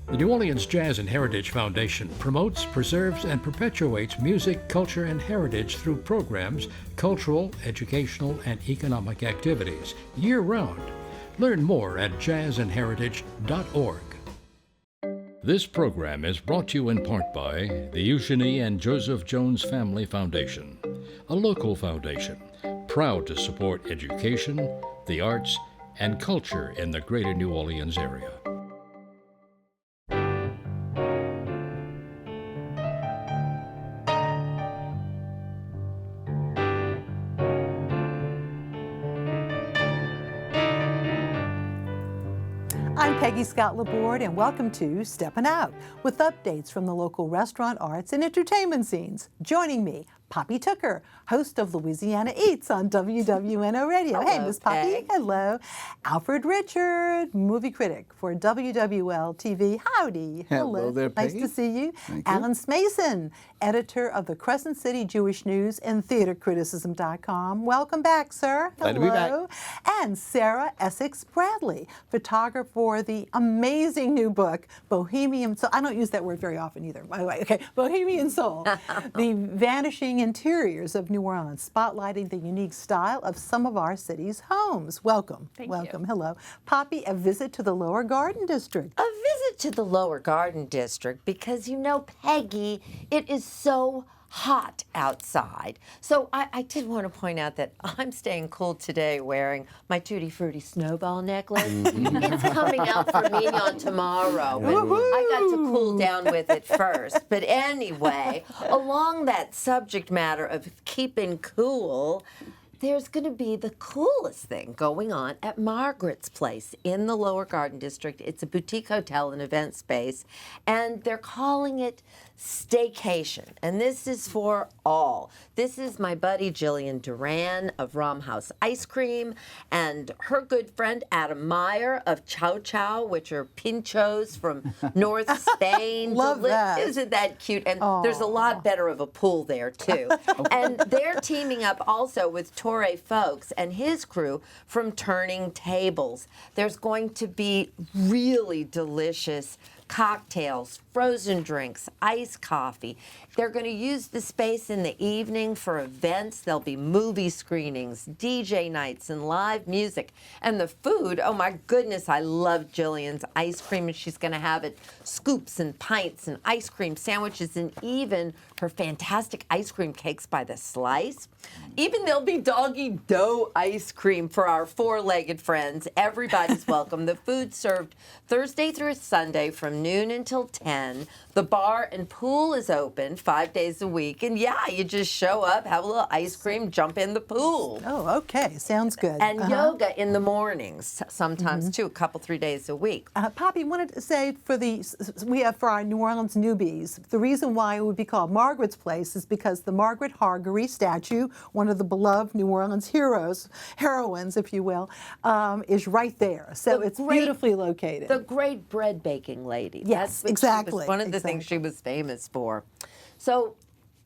The New Orleans Jazz and Heritage Foundation promotes, preserves, and perpetuates music, culture, and heritage through programs, cultural, educational, and economic activities year-round. Learn more at jazzandheritage.org. This program is brought to you in part by the Eugenie and Joseph Jones Family Foundation, a local foundation proud to support education, the arts, and culture in the greater New Orleans area. I'm Peggy Scott Laborde, and welcome to Steppin Out, with updates from the local restaurant, arts, and entertainment scenes. Joining me, Poppy Tooker, host of Louisiana Eats on WWNO Radio. Hello, hey, Miss Poppy. Peg. Hello. Alfred Richard, movie critic for WWL-TV. Howdy. Hello there, Nice Peggy. to see you. Thank you. Alan Smason, editor of the Crescent City Jewish News and theatercriticism.com. Welcome back, sir. Glad to be back. And Sara, Essex Bradley, photographer for the amazing new book, Bohemian Soul. I don't use that word very often either, by the way. Okay, Bohemian Soul, the Vanishing Interiors of New Orleans, spotlighting the unique style of some of our city's homes. Welcome. Thank Welcome. you. Hello. Poppy, a visit to the Lower Garden District. A visit to the Lower Garden District because, you know, Peggy, it is so hot outside. So I did want to point out that I'm staying cool today wearing my Tutti Frutti snowball necklace. It's coming out for Mignon tomorrow, but I got to cool down with it first. But anyway, along that subject matter of keeping cool, there's going to be the coolest thing going on at Margaret's Place in the Lower Garden District. It's a boutique hotel and event space, and they're calling it Staycation. And this is for all. This is my buddy Jillian Duran of Rum House Ice Cream and her good friend Adam Meyer of Chow Chow, which are pinchos from North Spain. Love that. Isn't that cute? And there's a lot better of a pool there, too. And they're teaming up also with Torre Folks and his crew from Turning Tables. There's going to be really delicious cocktails, frozen drinks, iced coffee. They're going to use the space in the evening for events. There'll be movie screenings, DJ nights, and live music. And the food, oh my goodness, I love Jillian's ice cream, and she's going to have it scoops and pints and ice cream sandwiches and even her fantastic ice cream cakes by the slice. Even there'll be doggy dough ice cream for our four-legged friends. Everybody's welcome. The food served Thursday through Sunday from noon until 10. The bar and pool is open 5 days a week. And yeah, you just show up, have a little ice cream, jump in the pool. Oh, okay. Sounds good. And yoga in the mornings, sometimes too, a couple, 3 days a week. Poppy, wanted to say for our New Orleans newbies, the reason why it would be called Margaret's Place is because the Margaret Hargery statue, one of the beloved New Orleans heroines, if you will, is right there. So it's beautifully located. The great bread baking lady. Yes, That's what exactly. She was, one of the things she was famous for. So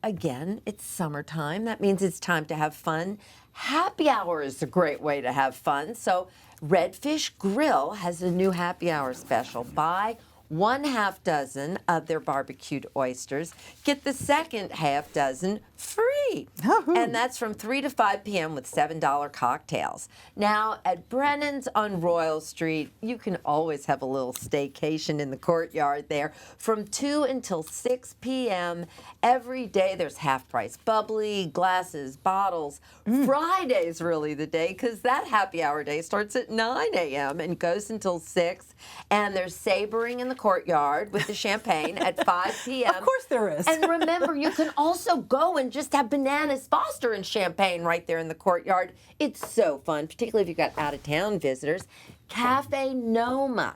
again, it's summertime. That means it's time to have fun. Happy hour is a great way to have fun. So Redfish Grill has a new happy hour special. Buy 1/2 dozen of their barbecued oysters. Get the second half dozen free. And that's from 3 to 5 p.m. with $7 cocktails. Now, at Brennan's on Royal Street, you can always have a little staycation in the courtyard there. From 2 until 6 p.m. every day, there's half-price bubbly, glasses, bottles. Friday's really the day because that happy hour day starts at 9 a.m. and goes until 6. And there's sabering in the courtyard with the champagne at 5 p.m. Of course there is. And remember, you can also go and just have bananas, Foster, and champagne right there in the courtyard. It's so fun, particularly if you've got out-of-town visitors. Cafe Noma.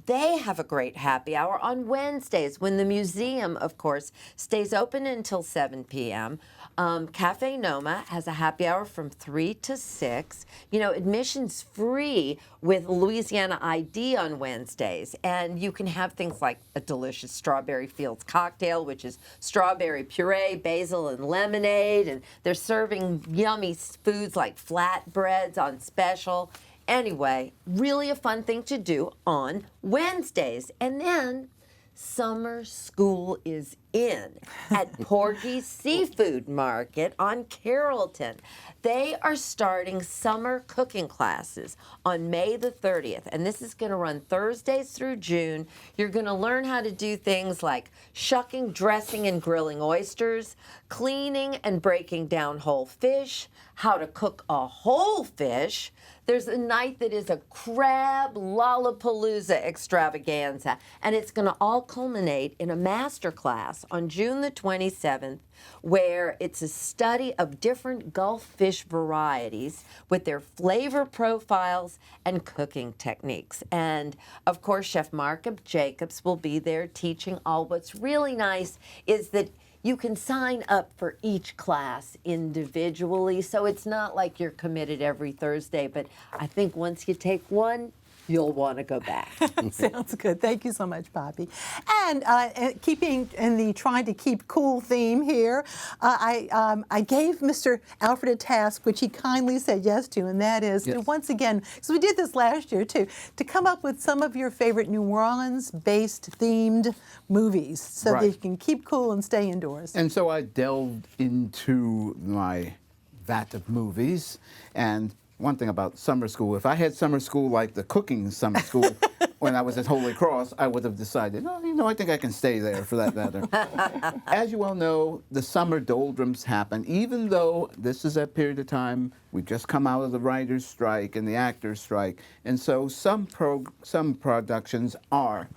They have a great happy hour on Wednesdays when the museum, of course, stays open until 7 p.m. Cafe Noma has a happy hour from 3 to 6. You know, admission's free with Louisiana ID on Wednesdays. And you can have things like a delicious Strawberry Fields cocktail, which is strawberry puree, basil, and lemonade. And they're serving yummy foods like flatbreads on special. Anyway, really a fun thing to do on Wednesdays. And then Summer school is in at Porgy's Seafood Market on Carrollton. They are starting summer cooking classes on May the 30th, and this is going to run Thursdays through June. You're going to learn how to do things like shucking, dressing, and grilling oysters, cleaning and breaking down whole fish, how to cook a whole fish. There's a night that is a crab Lollapalooza extravaganza, and it's going to all culminate in a master class on June the 27th, where it's a study of different Gulf fish varieties with their flavor profiles and cooking techniques. And of course, Chef Markham Jacobs will be there teaching all. What's really nice is that you can sign up for each class individually, so it's not like you're committed every Thursday, but I think once you take one, you'll want to go back. Sounds good. Thank you so much, Poppy. And keeping in the trying to keep cool theme here, I gave Mr. Alfred a task, which he kindly said yes to, and that is to once again, because we did this last year too, to come up with some of your favorite New Orleans-based themed movies so that you can keep cool and stay indoors. And so I delved into my vat of movies, and one thing about summer school, if I had summer school like the cooking summer school when I was at Holy Cross, I would have decided, oh, you know, I think I can stay there for that matter. As you well know, the summer doldrums happen, even though this is that period of time, we've just come out of the writer's strike and the actor's strike, and so some productions are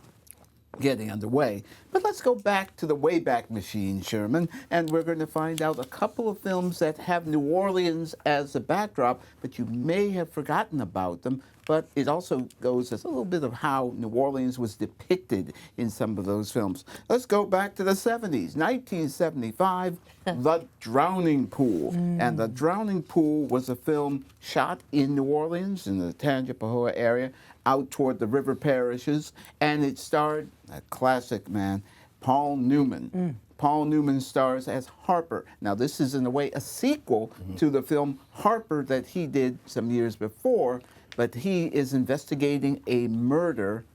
getting underway. But let's go back to the Wayback Machine, Sherman, and we're going to find out a couple of films that have New Orleans as a backdrop, but you may have forgotten about them, but it also goes as a little bit of how New Orleans was depicted in some of those films. Let's go back to the 70s, 1975, The Drowning Pool. And The Drowning Pool was a film shot in New Orleans, in the Tangipahoa area, out toward the river parishes, and it starred a classic man, Paul Newman. Paul Newman stars as Harper. Now, this is in a way a sequel to the film Harper that he did some years before, but he is investigating a murder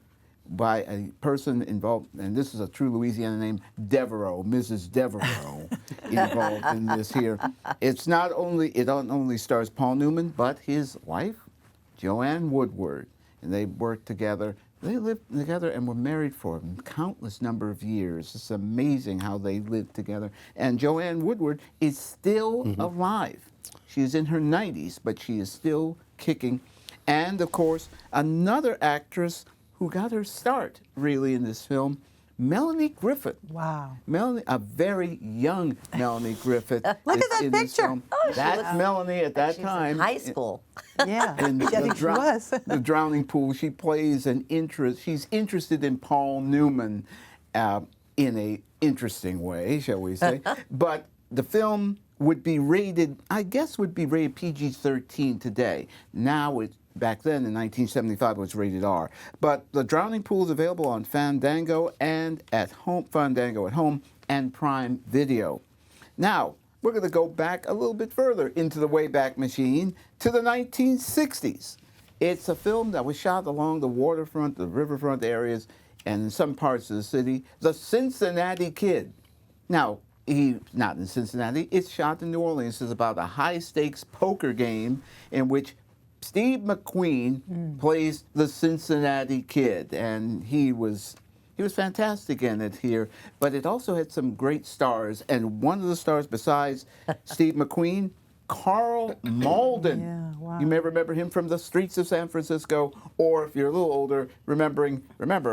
by a person involved, and this is a true Louisiana name, Devereaux, Mrs. Devereaux, involved in this here. It not only stars Paul Newman, but his wife, Joanne Woodward. And they worked together. They lived together and were married for a countless number of years. It's amazing how they lived together. And Joanne Woodward is still alive. She is in her 90s, but she is still kicking. And, of course, another actress who got her start, really, in this film, Melanie Griffith. Wow. Melanie, a very young Melanie Griffith. Look at that in this picture. film. That's Melanie at that time. In high school. Yeah, In I think she was. The Drowning Pool, she plays she's interested in Paul Newman in a interesting way, shall we say. But the film would be rated, I guess would be rated PG-13 today. Now back then in 1975 it was rated R. But The Drowning Pool is available on Fandango and at home, Fandango at Home and Prime Video. Now, we're going to go back a little bit further into the Wayback Machine to the 1960s. It's a film that was shot along the waterfront, the riverfront areas, and in some parts of the city. The Cincinnati Kid. Now, he's not in Cincinnati. It's shot in New Orleans. It's about a high-stakes poker game in which Steve McQueen plays the Cincinnati Kid, and he was fantastic in it here. But it also had some great stars, and one of the stars besides Steve McQueen, Carl Malden. Yeah, wow. You may remember him from The Streets of San Francisco, or if you're a little older, remember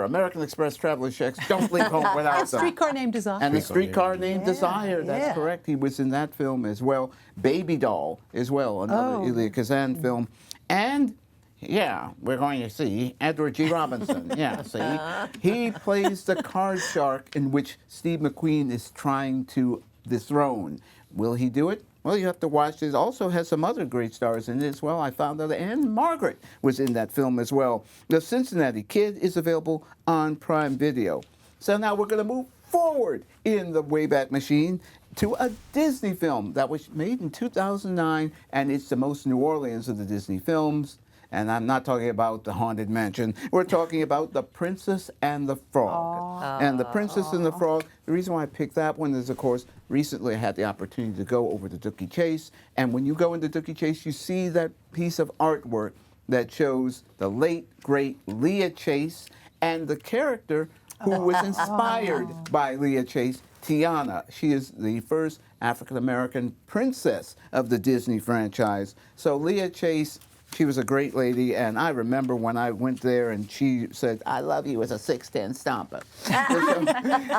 American Express traveler checks, don't leave home without And them. Streetcar Named Desire. And The Streetcar Named Desire, that's yeah. correct. He was in that film as well. Baby Doll as well, another Elia Kazan film. And, yeah, we're going to see Edward G. Robinson. Yeah, see? He plays the card shark in which Steve McQueen is trying to dethrone. Will he do it? Well, you have to watch. It also has some other great stars in it as well. I found out Anne Margaret was in that film as well. The Cincinnati Kid is available on Prime Video. So now we're going to move forward in the Wayback Machine to a Disney film that was made in 2009, and it's the most New Orleans of the Disney films. And I'm not talking about the Haunted Mansion. We're talking about The Princess and the Frog. And The Princess and the Frog, the reason why I picked that one is, of course, recently I had the opportunity to go over to Dookie Chase. And when you go into Dookie Chase, you see that piece of artwork that shows the late, great Leah Chase and the character who was inspired by Leah Chase, Tiana. She is the first African-American princess of the Disney franchise. So Leah Chase, she was a great lady, and I remember when I went there and she said, "I love you" as a 6'10" stomper.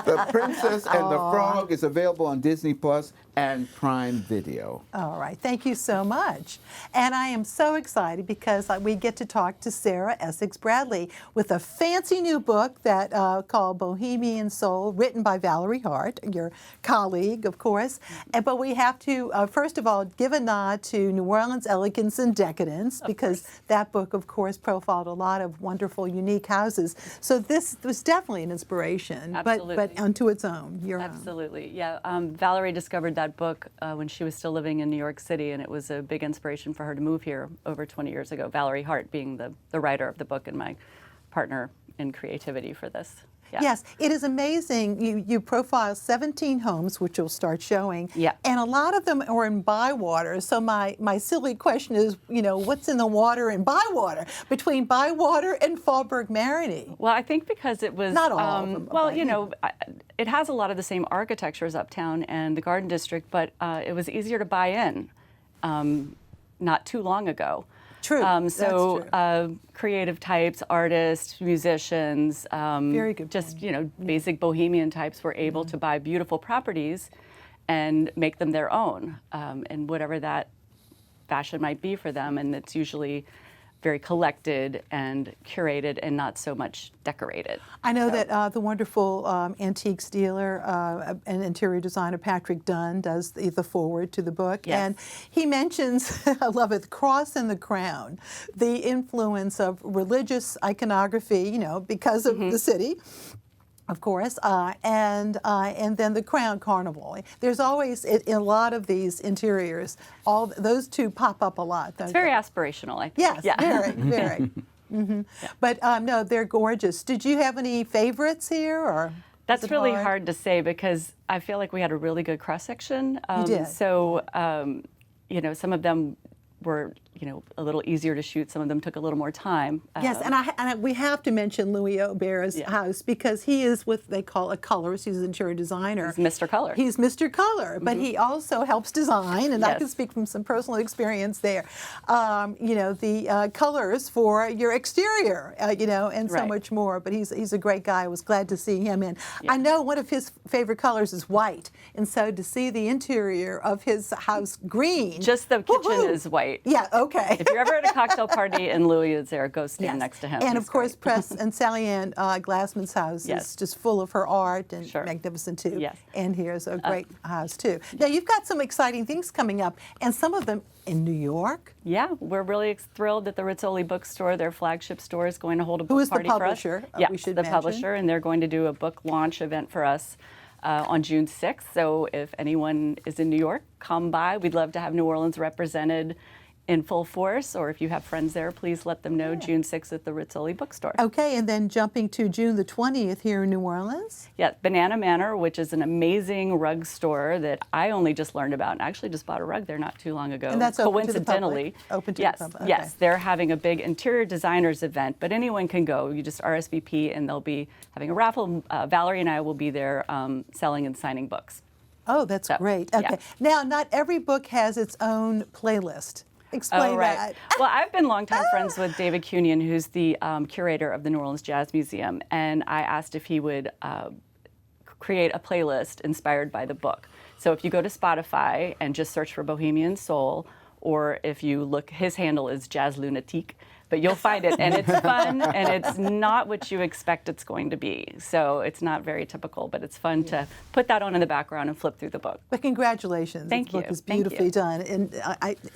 The Princess and the Frog is available on Disney Plus and Prime Video. All right, thank you so much. And I am so excited because we get to talk to Sara Essex Bradley with a fancy new book that called Bohemian Soul, written by Valorie Hart, your colleague, of course. But we have to, first of all, give a nod to New Orleans Elegance and Decadence, because that book, of course, profiled a lot of wonderful, unique houses. So this was definitely an inspiration, but unto its own, your own. Absolutely, yeah. Valorie discovered that book when she was still living in New York City, and it was a big inspiration for her to move here over 20 years ago. Valorie Hart being the writer of the book and my partner in creativity for this. Yeah. Yes, it is amazing. You profile 17 homes, which you'll start showing, and a lot of them are in Bywater. So my silly question is, what's in the water in Bywater, between Bywater and Faubourg Marigny? Well, I think because it was not all of them. Well, it has a lot of the same architecture as Uptown and the Garden District, but it was easier to buy in not too long ago. True. So that's true. Creative types, artists, musicians, very good just basic bohemian types were able to buy beautiful properties and make them their own, and whatever that fashion might be for them. And it's usually very collected and curated and not so much decorated. I know that the wonderful antiques dealer and interior designer Patrick Dunn does the foreword to the book. Yes. And he mentions, I love it, the cross and the crown, the influence of religious iconography, because of the city, of course, and then the Crown Carnival. There's always, in a lot of these interiors, all those two pop up a lot. It's very aspirational, I think. Yes, yeah. very, very. Yeah. But no, they're gorgeous. Did you have any favorites here, or? That's really hard to say because I feel like we had a really good cross-section. You did. So, some of them were, a little easier to shoot. Some of them took a little more time. Yes, and we have to mention Louis Aubert's house because he is what they call a colorist. He's an interior designer. He's Mr. Color. He's Mr. Color, but he also helps design, and I can speak from some personal experience there. The colors for your exterior, and so much more. But he's a great guy. I was glad to see him in. Yeah. I know one of his favorite colors is white, and so to see the interior of his house green. Just the kitchen is white. Yeah, okay. If you're ever at a cocktail party and Louis is there, go stand next to him. And He's of course, great. Press and Sally Ann Glassman's house is just full of her art and magnificent too. Yes. And here's a great house too. Now you've got some exciting things coming up, and some of them in New York. Yeah, we're really thrilled that the Rizzoli bookstore, their flagship store, is going to hold a book party for us. Who is the publisher? Yeah, we should the mention. publisher, and they're going to do a book launch event for us on June 6th. So if anyone is in New York, come by. We'd love to have New Orleans represented in full force, or if you have friends there, please let them know June 6th at the Rizzoli bookstore. Okay, and then jumping to June the 20th here in New Orleans. Yeah, Banana Manor, which is an amazing rug store that I only just learned about, and actually just bought a rug there not too long ago. And that's open to the coincidentally. public? Open to yes, the public. Okay. Yes, they're having a big interior designers event, but anyone can go. You just RSVP, and they'll be having a raffle. Valorie and I will be there selling and signing books. Oh, that's great. Okay, now not every book has its own playlist. Explain that. Well, I've been longtime friends with David Cunion, who's the curator of the New Orleans Jazz Museum, and I asked if he would create a playlist inspired by the book. So if you go to Spotify and just search for Bohemian Soul, or if you look, his handle is Jazz Lunatique, but you'll find it, and it's fun, and it's not what you expect it's going to be. So it's not very typical, but it's fun to put that on in the background and flip through the book. But congratulations. Thank the you. book is beautifully done. And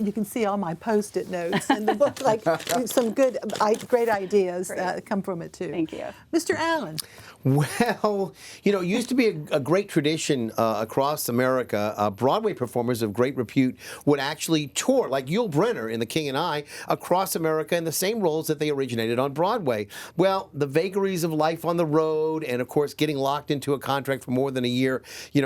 you can see all my Post-it notes in the book, like some great ideas come from it too. Thank you. Mr. Allen. Well, it used to be a great tradition across America. Broadway performers of great repute would actually tour, like Yul Brynner in The King and I, across America in the same roles that they originated on Broadway. Well, the vagaries of life on the road and, of course, getting locked into a contract for more than a year,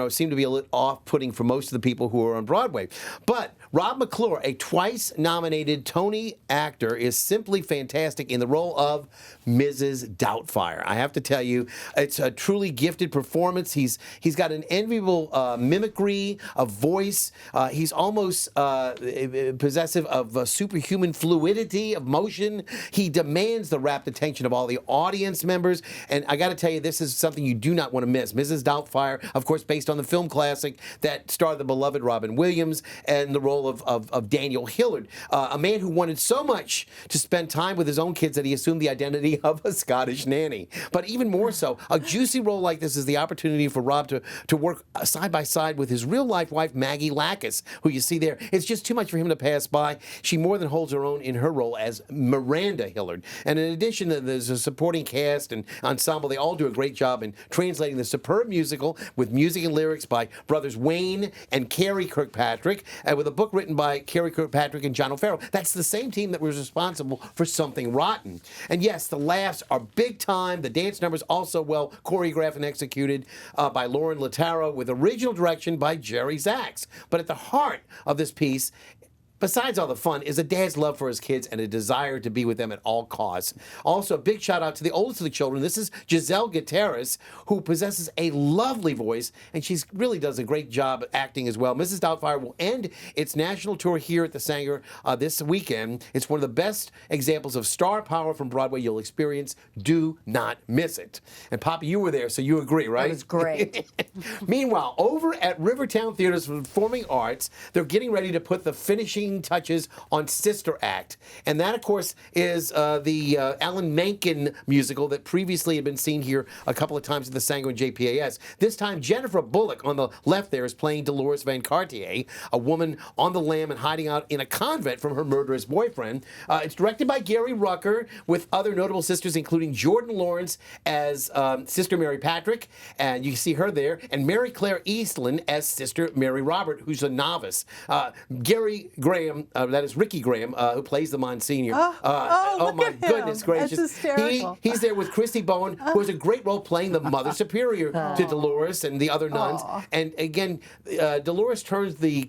seemed to be a little off-putting for most of the people who are on Broadway. But Rob McClure, a twice-nominated Tony actor, is simply fantastic in the role of Mrs. Doubtfire. I have to tell you, it's a truly gifted performance. He's got an enviable mimicry of voice. He's almost possessive of superhuman fluidity of motion. He demands the rapt attention of all the audience members. And I got to tell you, this is something you do not want to miss. Mrs. Doubtfire, of course, based on the film classic that starred the beloved Robin Williams and the role of Daniel Hillard, a man who wanted so much to spend time with his own kids that he assumed the identity of a Scottish nanny. But even more so, a juicy role like this is the opportunity for Rob to work side by side with his real-life wife, Maggie Lackas, who you see there. It's just too much for him to pass by. She more than holds her own in her role as Miranda Hillard. And in addition, there's a supporting cast and ensemble. They all do a great job in translating the superb musical with music and lyrics by brothers Wayne and Carrie Kirkpatrick, and with a book written by Carrie Kirkpatrick and John O'Farrell. That's the same team that was responsible for Something Rotten. And yes, the laughs are big time. The dance numbers also well choreographed and executed by Lauren Lataro, with original direction by Jerry Zaks. But at the heart of this piece, besides all the fun, is a dad's love for his kids and a desire to be with them at all costs. Also, a big shout out to the oldest of the children. This is Giselle Gutierrez, who possesses a lovely voice, and she really does a great job acting as well. Mrs. Doubtfire will end its national tour here at the Sanger this weekend. It's one of the best examples of star power from Broadway you'll experience. Do not miss it. And Poppy, you were there, so you agree, right? It was great. Meanwhile, over at Rivertown Theater's Performing Arts, they're getting ready to put the finishing touches on Sister Act. And that, of course, is the Alan Menken musical that previously had been seen here a couple of times at the Sanger and JPAS. This time, Jennifer Bullock on the left there is playing Dolores Van Cartier, a woman on the lam and hiding out in a convent from her murderous boyfriend. It's directed by Gary Rucker, with other notable sisters, including Jordan Lawrence as Sister Mary Patrick, and you see her there, and Mary Claire Eastland as Sister Mary Robert, who's a novice. Gary Graham, that is Ricky Graham, who plays the Monsignor. Oh my goodness gracious. That's hysterical. He's there with Christy Bowen, who has a great role playing the Mother Superior to Dolores and the other nuns. And again, Dolores turns the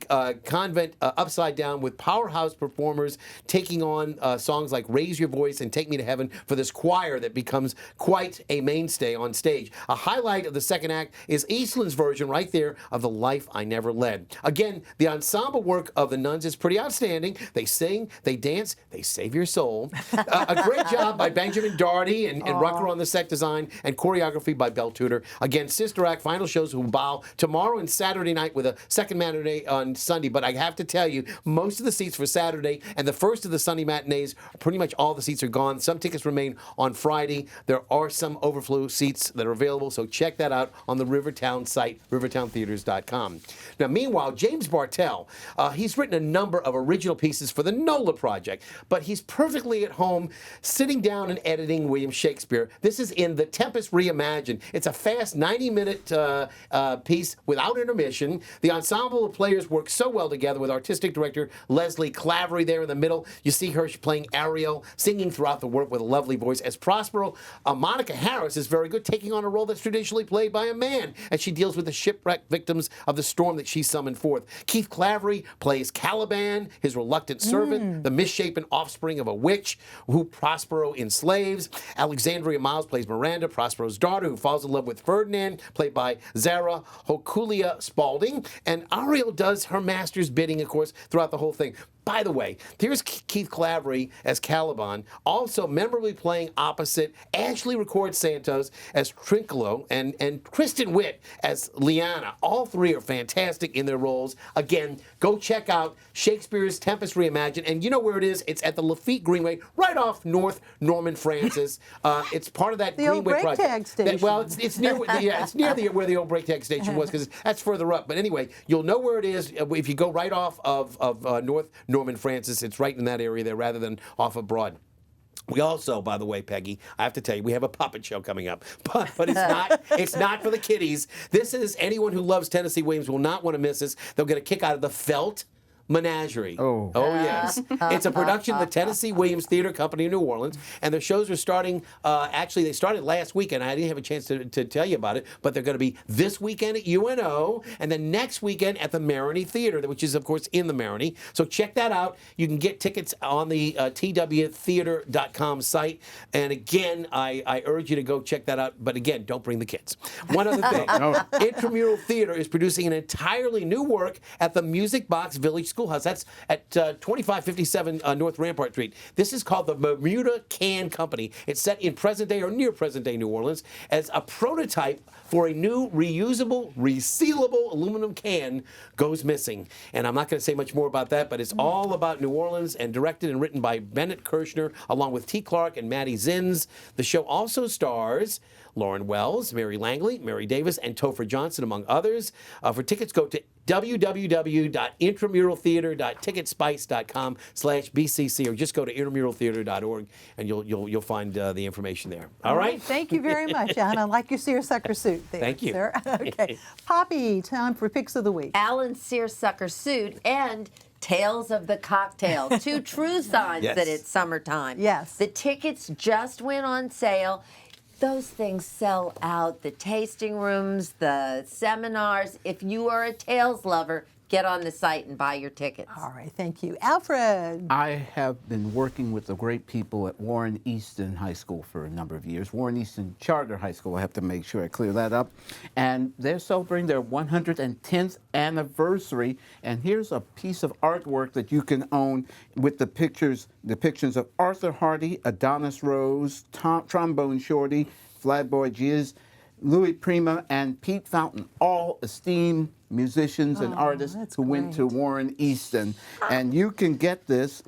convent upside down with powerhouse performers taking on songs like Raise Your Voice and Take Me to Heaven for this choir that becomes quite a mainstay on stage. A highlight of the second act is Eastland's version right there of The Life I Never Led. Again, the ensemble work of the nuns is pretty outstanding. They sing, they dance, they save your soul. A great job by Benjamin Doherty and Rucker on the set design, and choreography by Belle Tudor. Again, Sister Act final shows will bow tomorrow and Saturday night with a second matinee on Sunday. But I have to tell you, most of the seats for Saturday and the first of the Sunday matinees, pretty much all the seats are gone. Some tickets remain on Friday. There are some overflow seats that are available, so check that out on the Rivertown site, rivertowntheaters.com. Now, meanwhile, James Bartell, he's written a number of original pieces for the NOLA project, but he's perfectly at home sitting down and editing William Shakespeare. This is in The Tempest Reimagined. It's a fast 90-minute piece without intermission. The ensemble of players work so well together, with artistic director Leslie Clavery there in the middle. You see her playing Ariel, singing throughout the work with a lovely voice. As Prospero, Monica Harris is very good, taking on a role that's traditionally played by a man as she deals with the shipwrecked victims of the storm that she summoned forth. Keith Clavery plays Caliban, his reluctant servant, the misshapen offspring of a witch who Prospero enslaves. Alexandria Miles plays Miranda, Prospero's daughter, who falls in love with Ferdinand, played by Zara Hokulia Spalding. And Ariel does her master's bidding, of course, throughout the whole thing. By the way, here's Keith Clavery as Caliban, also memorably playing opposite Ashley Record Santos as Trinculo and Kristen Witt as Liana. All three are fantastic in their roles. Again, go check out Shakespeare's Tempest Reimagined, and you know where it is. It's at the Lafitte Greenway, right off North Norman Francis. It's part of that the Greenway old brake tag station. It's near where the old brake tag station was, because that's further up. But anyway, you'll know where it is if you go right off of North Norman Francis. It's right in that area there, rather than off of Broad. We also, by the way, Peggy, I have to tell you, we have a puppet show coming up, but it's not for the kiddies. This is anyone who loves Tennessee Williams will not want to miss this. They'll get a kick out of the felt Menagerie. Oh. Yes. It's a production of the Tennessee Williams Theater Company in New Orleans, and their shows are starting, actually, they started last weekend. I didn't have a chance to tell you about it, but they're going to be this weekend at UNO, and then next weekend at the Marigny Theater, which is, of course, in the Marigny. So check that out. You can get tickets on the twtheater.com site, and again, I urge you to go check that out, but again, don't bring the kids. One other thing. Intramural Theater is producing an entirely new work at the Music Box Village Schoolhouse. That's at 2557 North Rampart Street. This is called the Bermuda Can Company. It's set in present-day or near present-day New Orleans as a prototype for a new reusable, resealable aluminum can goes missing. And I'm not going to say much more about that, but it's all about New Orleans and directed and written by Bennett Kirshner, along with T. Clark and Maddie Zins. The show also stars Lauren Wells, Mary Langley, Mary Davis, and Topher Johnson, among others. For tickets, go to www.intramuraltheater.ticketspice.com/BCC, or just go to intramuraltheater.org, and you'll find the information there. All right? Thank you very much, Alan. I like your seersucker suit there. Thank you. Sir. Okay. Poppy, time for Picks of the Week. Alan's seersucker suit and Tales of the Cocktail. Two true signs Yes. that it's summertime. Yes. The tickets just went on sale. Those things sell out. The tasting rooms, the seminars. If you are a Tales lover, get on the site and buy your tickets. All right, thank you. Alfred. I have been working with the great people at Warren Easton High School for a number of years. Warren Easton Charter High School, I have to make sure I clear that up. And they're celebrating their 110th anniversary. And here's a piece of artwork that you can own with the depictions of Arthur Hardy, Adonis Rose, Trombone Shorty, Flatboy Jizz, Louis Prima, and Pete Fountain, all esteemed musicians and artists who went to Warren Easton. And you can get this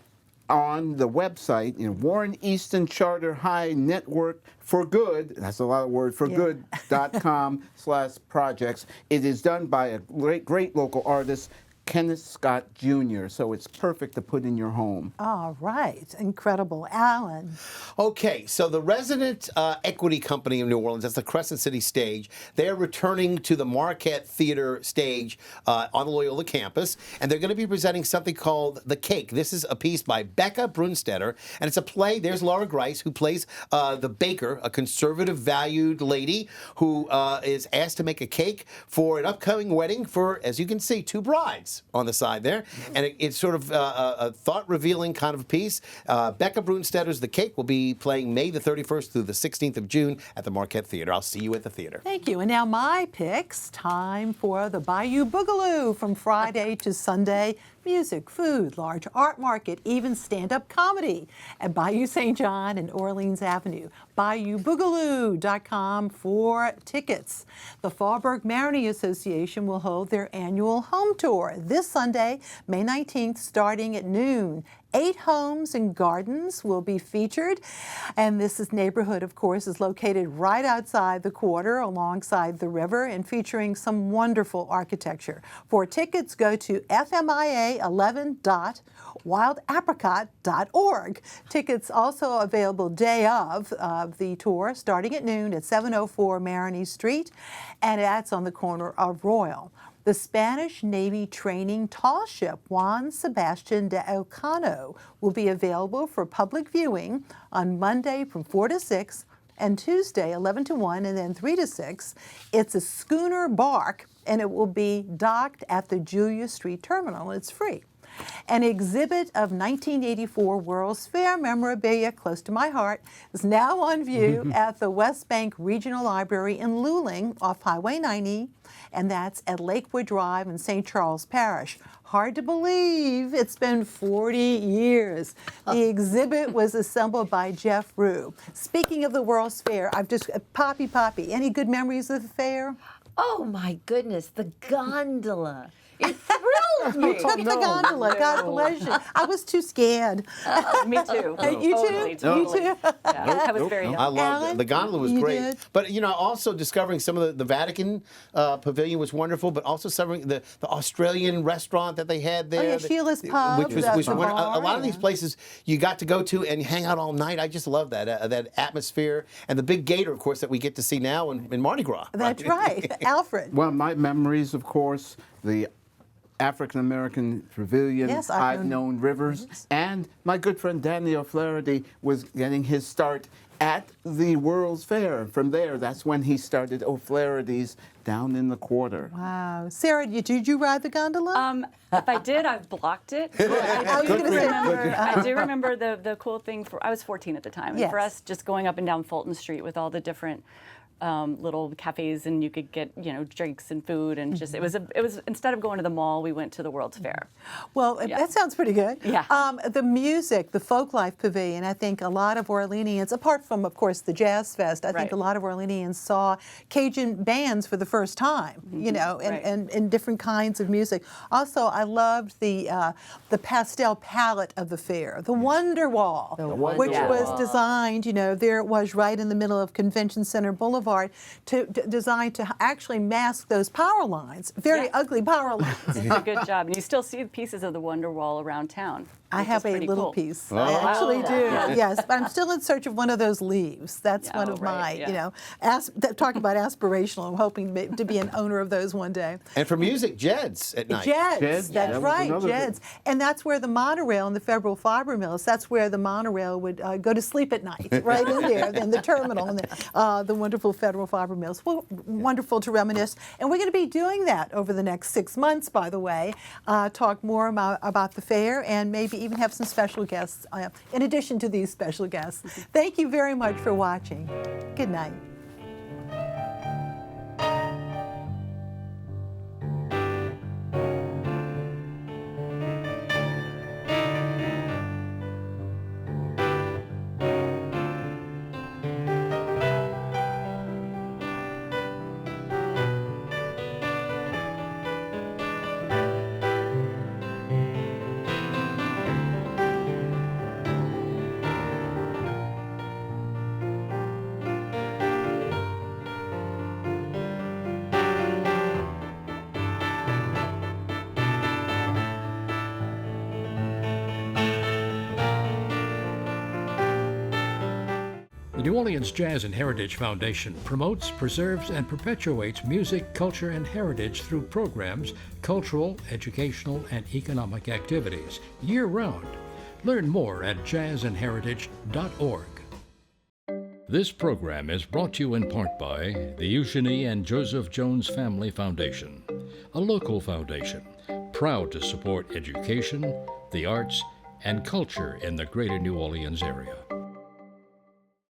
on the website, Warren Easton Charter High Network for Good, that's a lot of words, for good.com/projects. It is done by a great local artist, Kenneth Scott Jr., so it's perfect to put in your home. All right, incredible. Alan. Okay, so the Resident Equity Company of New Orleans, that's the Crescent City stage, they're returning to the Marquette Theater stage on the Loyola campus, and they're going to be presenting something called The Cake. This is a piece by Becca Brunstetter, and it's a play. There's Laura Grice, who plays the baker, a conservative valued lady who is asked to make a cake for an upcoming wedding for, as you can see, two brides on the side there, and it's sort of a thought-revealing kind of piece. Becca Brunstetter's The Cake will be playing May the 31st through the 16th of June at the Marquette Theater. I'll see you at the theater. Thank you. And now my picks. Time for the Bayou Boogaloo from Friday to Sunday. Music, food, large art market, even stand-up comedy at Bayou St. John and Orleans Avenue. BayouBoogaloo.com for tickets. The Faubourg Marigny Association will hold their annual home tour this Sunday, May 19th, starting at noon. 8 homes and gardens will be featured, and this neighborhood, of course, is located right outside the quarter alongside the river and featuring some wonderful architecture. For tickets, go to fmia11.wildapricot.org. Tickets also available day of the tour, starting at noon at 704 Marigny Street, and that's on the corner of Royal. The Spanish Navy training tall ship Juan Sebastian de Elcano will be available for public viewing on Monday from 4 to 6 and Tuesday 11 to 1 and then 3 to 6. It's a schooner bark and it will be docked at the Julia Street Terminal. It's free. An exhibit of 1984 World's Fair memorabilia close to my heart is now on view at the West Bank Regional Library in Luling off Highway 90, and that's at Lakewood Drive in St. Charles Parish. Hard to believe it's been 40 years. The exhibit was assembled by Jeff Rue. Speaking of the World's Fair, Poppy, any good memories of the fair? Oh my goodness, the gondola. It thrilled me. You took the gondola. God bless you. I was too scared. Me too. You too? Totally. You too? Yeah, I was very young. I loved Alan, it. The gondola was you great. did? But, also discovering some of the Vatican pavilion was wonderful, but also discovering the Australian restaurant that they had there. Oh, yeah, Sheila's Pub, Which was the wonderful. bar, A lot of these yeah. places you got to go to and hang out all night. I just love that atmosphere. And the big gator, of course, that we get to see now in Mardi Gras. That's right. Alfred. Well, my memories, of course, the African American Pavilion, Yes, I've Known Rivers, and my good friend Danny O'Flaherty was getting his start at the World's Fair. From there, that's when he started O'Flaherty's down in the quarter. Wow. Sarah, did you ride the gondola? If I did, I've blocked it. I do remember the cool thing. I was 14 at the time. Yes. And for us, just going up and down Fulton Street with all the different little cafes, and you could get drinks and food, and just it was instead of going to the mall, we went to the World's Fair. Well, that sounds pretty good. Yeah. The music, the Folklife Pavilion, I think a lot of Orleanians, apart from, of course, the Jazz Fest, I think a lot of Orleanians saw Cajun bands for the first time, and different kinds of music. Also, I loved the pastel palette of the fair, the Wonder Wall, which was designed, there it was right in the middle of Convention Center Boulevard, designed to actually mask those power lines, very ugly power lines. It's a good job. And you still see pieces of the Wonder Wall around town. I have a little piece. Oh. I actually do. Yes, but I'm still in search of one of those leaves. That's one of my, talking about aspirational. I'm hoping to be an owner of those one day. And for music, Jed's at night. Jed's, that's right, Jed's. And that's where the monorail and the Federal Fiber Mills, that's where the monorail would go to sleep at night, right in there, then the terminal, and the wonderful Federal Fiber Mills. Well, wonderful to reminisce. And we're going to be doing that over the next 6 months, by the way, talk more about the fair and maybe even have some special guests in addition to these special guests. Thank you very much for watching. Good night. The New Orleans Jazz and Heritage Foundation promotes, preserves, and perpetuates music, culture, and heritage through programs, cultural, educational, and economic activities year-round. Learn more at jazzandheritage.org. This program is brought to you in part by the Eugenie and Joseph Jones Family Foundation, a local foundation proud to support education, the arts, and culture in the greater New Orleans area.